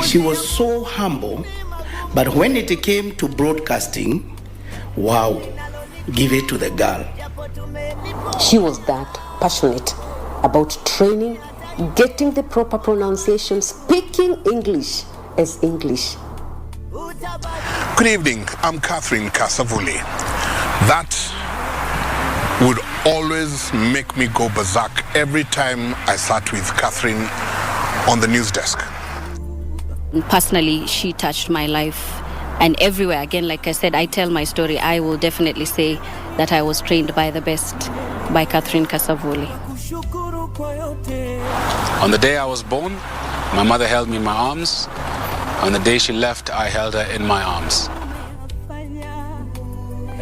She was so humble, but when it came to broadcasting, wow, give it to the girl. She was that passionate about training, getting the proper pronunciation, speaking English as English. Good evening, I'm Kasavuli. That would always make me go berserk every time I sat with Catherine on the news desk. Personally, she touched my life, and everywhere, again, like I said, I tell my story. I will definitely say that I was trained by the best, by Catherine Kasavuli. On the day I was born, my mother held me in my arms. On the day she left, I held her in my arms.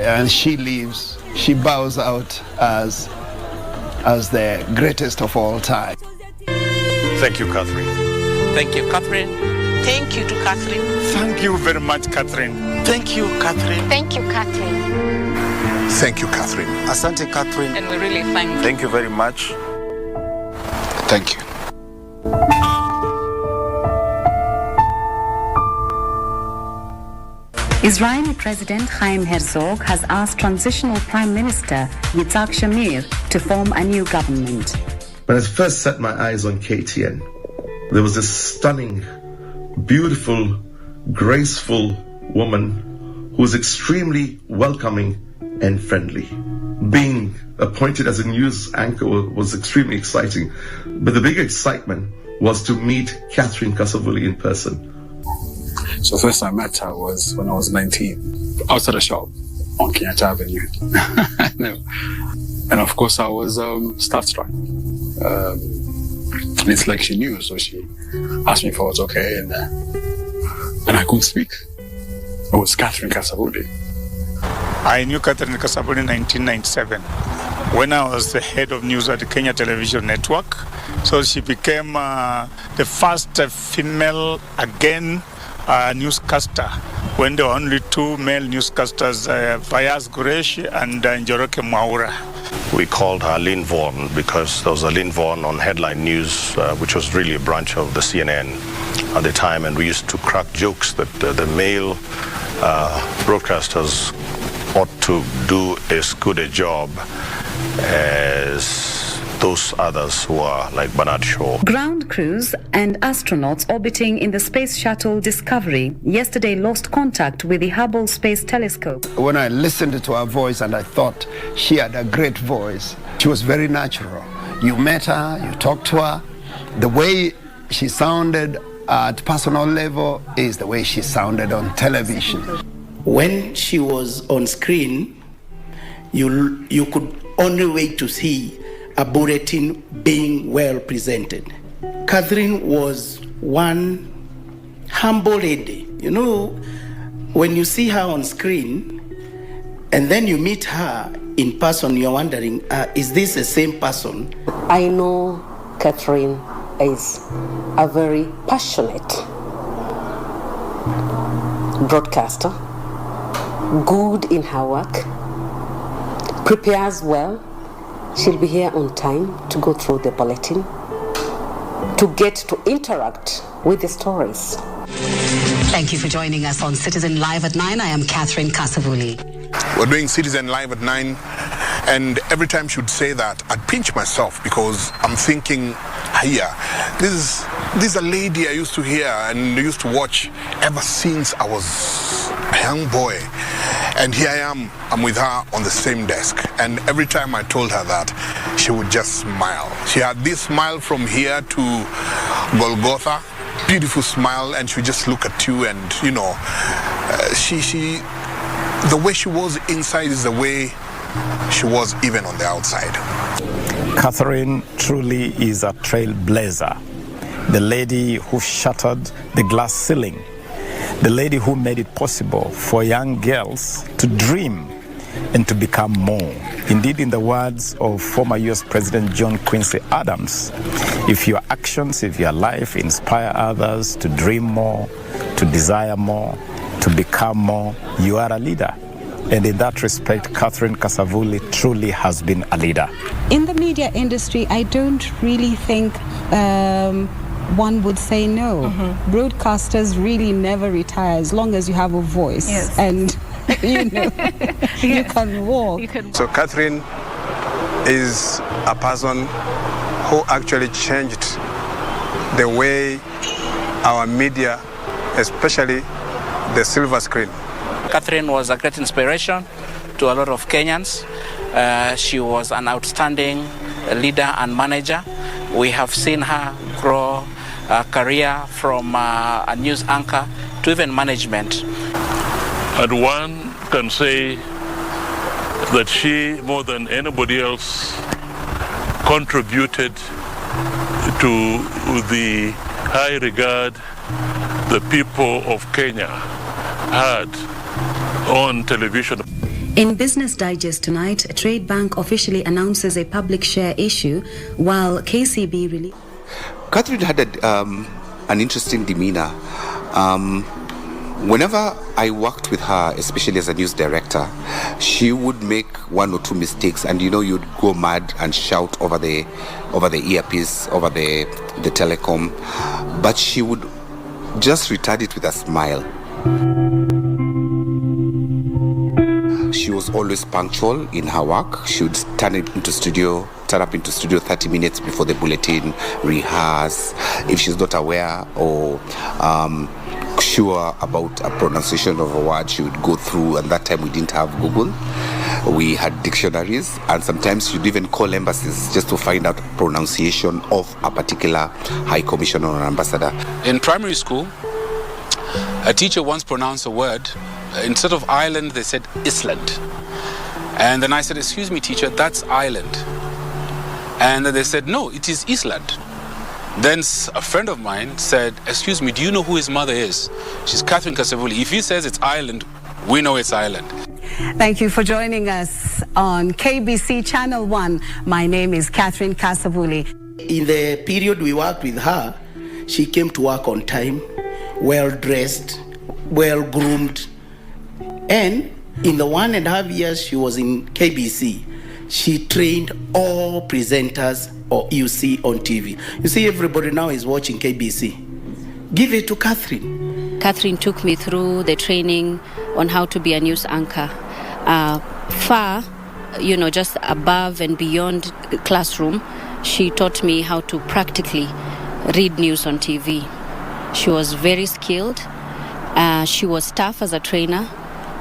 And she leaves, she bows out as the greatest of all time. Thank you, Catherine. Thank you, Catherine. Thank you to Catherine. Thank you very much, Catherine. Thank you, Catherine. Thank you, Catherine. Thank you, Catherine. Asante, Catherine. And we really thank you. Thank you very much. Thank you. Israeli President Chaim Herzog has asked Transitional Prime Minister Yitzhak Shamir to form a new government. When I first set my eyes on KTN, there was this stunning, beautiful, graceful woman who was extremely welcoming and friendly. Being appointed as a news anchor was extremely exciting, but the big excitement was to meet Catherine Kasavuli in person. So the first time I met her was when I was 19, outside a shop on Kenyatta Avenue. And of course I was starstruck. And it's like she knew, so she asked me if I was okay, and I couldn't speak. It was Catherine Kasavuli. I knew Catherine Kasavuli in 1997 when I was the head of news at the Kenya Television Network. So she became the first female, again, newscaster when there were only two male newscasters, Fayaz Qureshi and Njoroke Mwaura. We called her Lynn Vaughan because there was a Lynn Vaughan on headline news, which was really a branch of the CNN at the time, and we used to crack jokes that the male broadcasters ought to do as good a job as those others who are like Bernard Shaw. Ground crews and astronauts orbiting in the Space Shuttle Discovery yesterday lost contact with the Hubble Space Telescope. When I listened to her voice, and I thought she had a great voice, she was very natural. You met her, you talked to her. The way she sounded at personal level is the way she sounded on television. When she was on screen, you could only wait to see a bulletin being well presented. Catherine was one humble lady. You know, when you see her on screen and then you meet her in person, you're wondering, is this the same person? I know Catherine is a very passionate broadcaster, good in her work, prepares well. She'll be here on time to go through the bulletin, to get to interact with the stories. Thank you for joining us on Citizen Live at 9. I am Catherine Kasavuli. We're doing Citizen Live at 9, and every time she would say that, I'd pinch myself because I'm thinking, hiya, this is a lady I used to hear and used to watch ever since I was a young boy. And here I am, I'm with her on the same desk. And every time I told her that, she would just smile. She had this smile from here to Golgotha, beautiful smile, and she would just look at you and, you know, the way she was inside is the way she was even on the outside. Catherine truly is a trailblazer, the lady who shattered the glass ceiling, the lady who made it possible for young girls to dream and to become more. Indeed, in the words of former US President John Quincy Adams, if your actions, if your life inspire others to dream more, to desire more, to become more, you are a leader. And in that respect, Catherine Kasavuli truly has been a leader. In the media industry, I don't really think one would say no. Broadcasters really never retire as long as you have a voice. Yes. And you know, you can walk. So Catherine is a person who actually changed the way our media, especially the silver screen. Catherine was a great inspiration to a lot of Kenyans. She was an outstanding leader and manager. We have seen her grow a career from a news anchor to even management. And one can say that she, more than anybody else, contributed to the high regard the people of Kenya had on television. In Business Digest tonight, Trade Bank officially announces a public share issue, while KCB released. Catherine had an interesting demeanor. Whenever I worked with her, especially as a news director, she would make one or two mistakes, and you'd go mad and shout over the earpiece, over the telecom, but she would just return it with a smile. She was always punctual in her work. She would turn up into studio 30 minutes before the bulletin, rehearse. If she's not aware or sure about a pronunciation of a word, she would go through, and that time we didn't have Google. We had dictionaries, and sometimes she'd even call embassies just to find out pronunciation of a particular high commissioner or ambassador. In primary school, a teacher once pronounced a word. Instead of island, they said Island. And then I said, excuse me, teacher, that's island. And then they said, no, it is Island. Then a friend of mine said, excuse me, do you know who his mother is? She's Catherine Kasavuli. If he says it's island, we know it's island. Thank you for joining us on KBC Channel 1. My name is Catherine Kasavuli. In the period we worked with her, she came to work on time, well-dressed, well-groomed. And in the 1.5 years she was in KBC, she trained all presenters you see on TV. You see, everybody now is watching KBC. Give it to Catherine. Catherine took me through the training on how to be a news anchor. Far, just above and beyond the classroom, she taught me how to practically read news on TV. She was very skilled. She was tough as a trainer,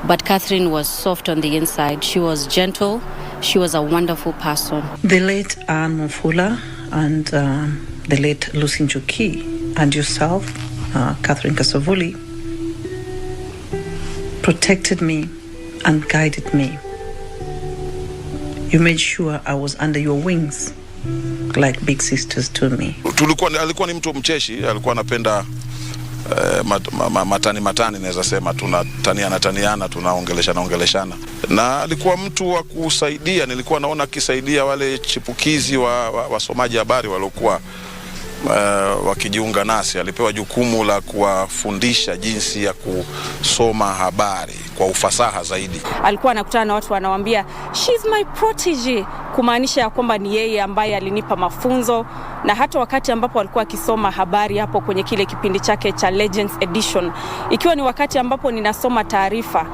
but Catherine was soft on the inside. She was gentle. She was a wonderful person. The late Anne Mufula and the late Lucy Njuki and yourself, Catherine Kasavuli, protected me and guided me. You made sure I was under your wings like big sisters to me. Alikuwa ni mtu mcheshi, alikuwa anapenda matani naweza sema, tunataniana tunaongeleshana, na alikuwa mtu wa kusaidia. Nilikuwa naona akisaidia wale chipukizi wasomaji habari waliokuwa wakijiunga nasi. Alipewa jukumu la kuwafundisha jinsi ya kusoma habari kwa ufasaha zaidi. Alikuwa anakutana na watu wanawaambia she's my protege, kumaanisha ya kwamba ni yeye ambaye alinipa mafunzo. Na hata wakati ambapo alikuwa akisoma habari hapo kwenye kile kipindi chake cha Legends Edition, ikiwa ni wakati ambapo ninasoma taarifa,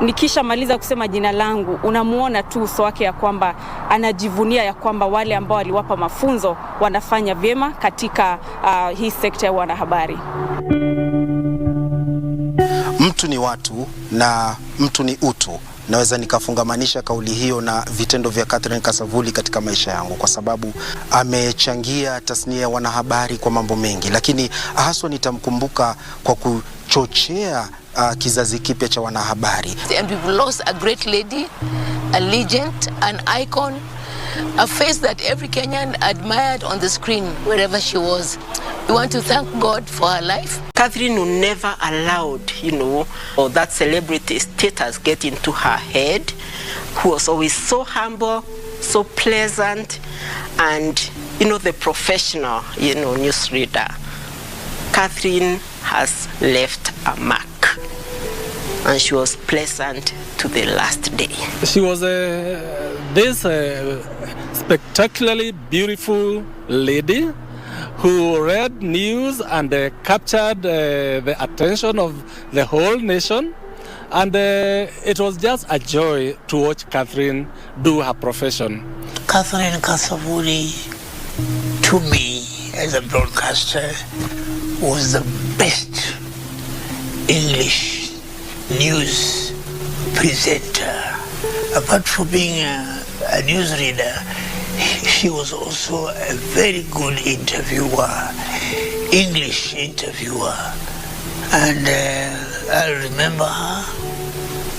nikisha maliza kusema jina langu, unamuona tu uso wake ya kwamba anajivunia ya kwamba wale ambao aliwapa mafunzo wanafanya vyema katika hii sekta ya wanahabari. Mtu ni watu na mtu ni utu. Naweza nikafungamanisha kauli hiyo na vitendo vya Catherine Kasavuli katika maisha yangu, kwa sababu amechangia tasnia ya wanahabari kwa mambo mengi, lakini haswa nitamkumbuka kwa kuchochea kizazi kipya cha wanahabari. And we've lost a great lady, a legend, an icon, a face that every Kenyan admired on the screen wherever she was. We want to thank God for her life. Catherine never allowed, that celebrity status get into her head. who was always so humble, so pleasant, and, the professional, newsreader. Catherine has left a mark, and she was pleasant to the last day. She was this spectacularly beautiful lady who read news and captured the attention of the whole nation. And it was just a joy to watch Catherine do her profession. Catherine Kasavuli, to me, as a broadcaster, was the best English news presenter. Apart from being a newsreader, she was also a very good interviewer, English interviewer. And I remember her.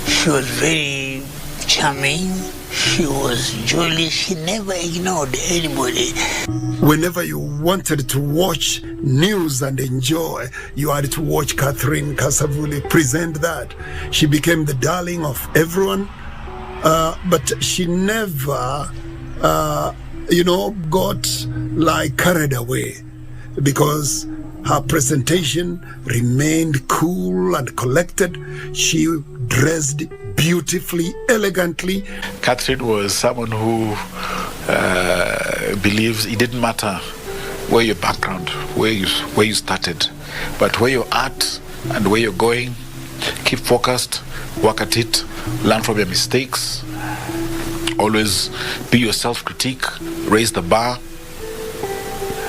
She was very charming. She was jolly. She never ignored anybody. Whenever you wanted to watch news and enjoy, you had to watch Catherine Kasavuli present that. She became the darling of everyone, but she never, got carried away, because her presentation remained cool and collected. She dressed beautifully, elegantly. Catherine was someone who believes it didn't matter where your background, where you started, but where you're at and where you're going, keep focused, work at it, learn from your mistakes, always be your self-critique, raise the bar,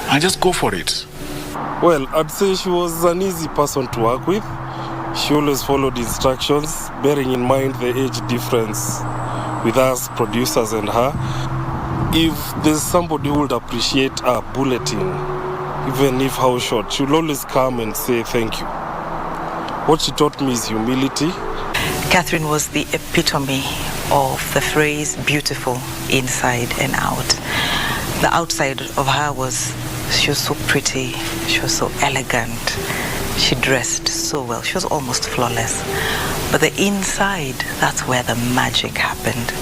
and just go for it. Well, I'd say she was an easy person to work with. She always followed instructions, bearing in mind the age difference with us producers and her. If there's somebody who would appreciate a bulletin, even if how short, she'll always come and say thank you. What she taught me is humility. Catherine was the epitome of the phrase beautiful inside and out. The outside of her she was so pretty, she was so elegant, she dressed so well, she was almost flawless. But the inside, that's where the magic happened.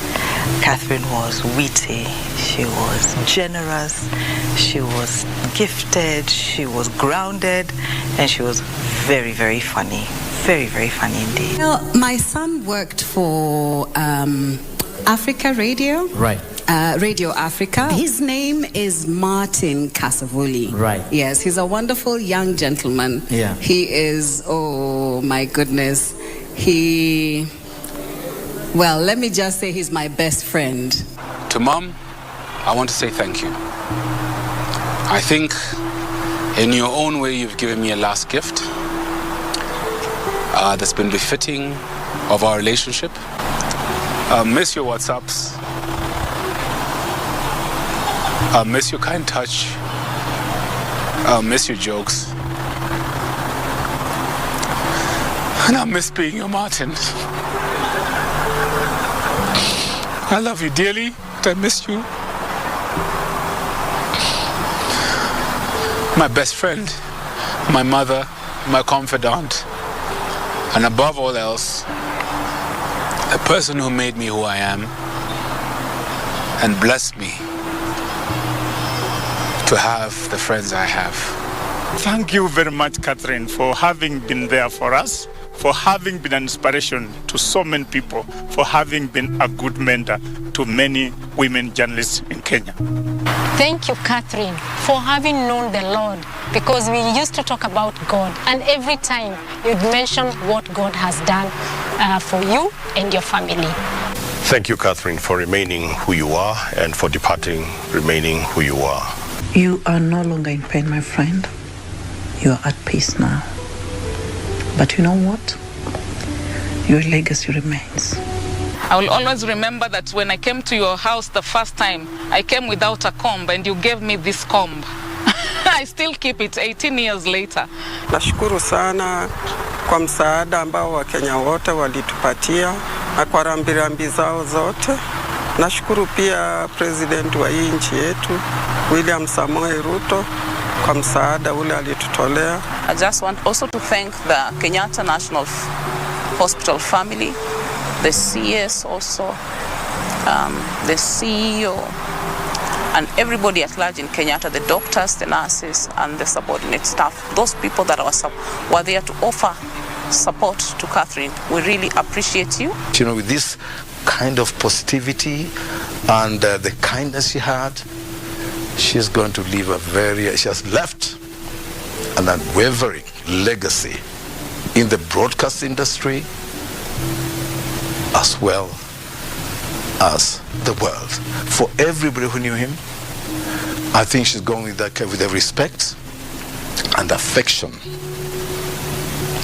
Catherine was witty, she was generous, she was gifted, she was grounded, and she was very, very funny. Very, very funny indeed. My son worked for Africa Radio. Right. Radio Africa. His name is Martin Kasavuli. Right. Yes, he's a wonderful young gentleman. Yeah. He is, oh my goodness. Let me just say he's my best friend. To Mom, I want to say thank you. I think in your own way you've given me a last gift that's been befitting of our relationship. I miss your WhatsApps. I miss your kind touch. I miss your jokes. And I miss being your Martin. I love you dearly, but I miss you. My best friend, my mother, my confidant, and above all else, the person who made me who I am and blessed me to have the friends I have. Thank you very much, Catherine, for having been there for us, for having been an inspiration to so many people, for having been a good mentor to many women journalists in Kenya. Thank you, Catherine, for having known the Lord, because we used to talk about God, and every time you'd mention what God has done for you and your family. Thank you, Catherine, for remaining who you are and for departing remaining who you are. You are no longer in pain, my friend. You are at peace now. But you know what? Your legacy remains. I will always remember that when I came to your house the first time, I came without a comb and you gave me this comb. I still keep it 18 years later. Nashukuru sana kwa msaada ambao Wakenya wote walitupatia na kwa rambirambi zao zote. Nashukuru pia president wa hii nchi yetu William Samoei Ruto kwa msaada ule alitutolea. I just want also to thank the Kenyatta National Hospital family, the CS also, the CEO, and everybody at large in Kenyatta, the doctors, the nurses, and the subordinate staff, those people that were there to offer support to Catherine. We really appreciate you. You know, with this kind of positivity and the kindness she had, she's going to leave she has left an unwavering legacy in the broadcast industry as well as the world. For everybody who knew him, I think she's going with the respect and affection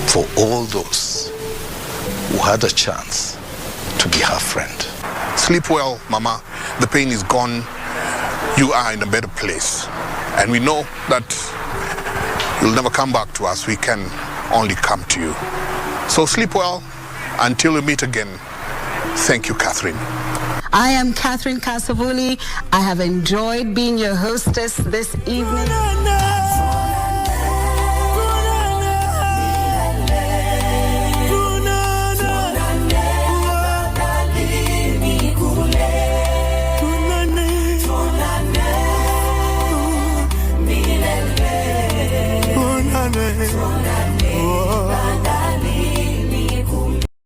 for all those who had a chance to be her friend. Sleep well, Mama. The pain is gone. You are in a better place. And we know that you'll never come back to us. We can only come to you. So sleep well until we meet again. Thank you, Catherine. I am Catherine Kasavuli. I have enjoyed being your hostess this evening.